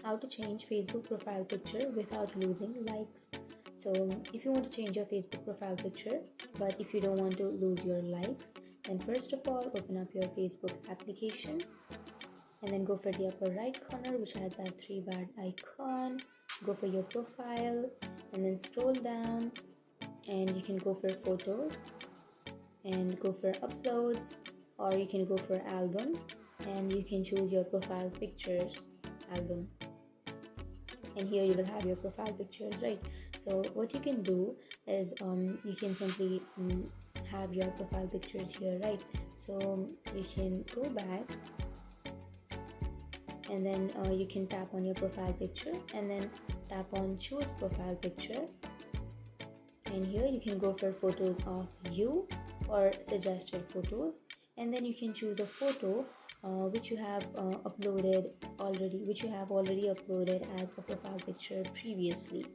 how to change Facebook profile picture without losing likes. So if you want to change your Facebook profile picture, but if you don't want to lose your likes, then first of all, open up your Facebook application and then go for the upper right corner, which has that 3 bar icon. Go for your profile and then scroll down, and you can go for photos and go for uploads, or you can go for albums and you can choose your profile pictures album, and here you will have your profile pictures, right? So what you can do is you can simply have your profile pictures here, right? So you can go back and then you can tap on your profile picture and then tap on choose profile picture, and here you can go for photos of you or suggested photos, and then you can choose a photo which you have already uploaded as a profile picture previously.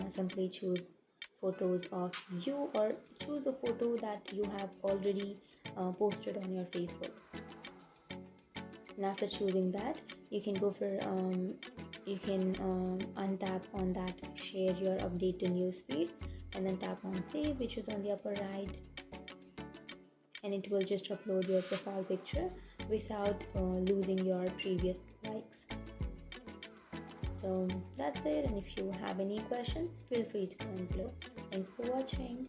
Simply choose photos of you or choose a photo that you have already posted on your Facebook. And after choosing that, you can go for untap on that share your update to newsfeed, and then tap on save, which is on the upper right, and it will just upload your profile picture without losing your previous likes. So that's it, and if you have any questions, feel free to comment below. Thanks for watching.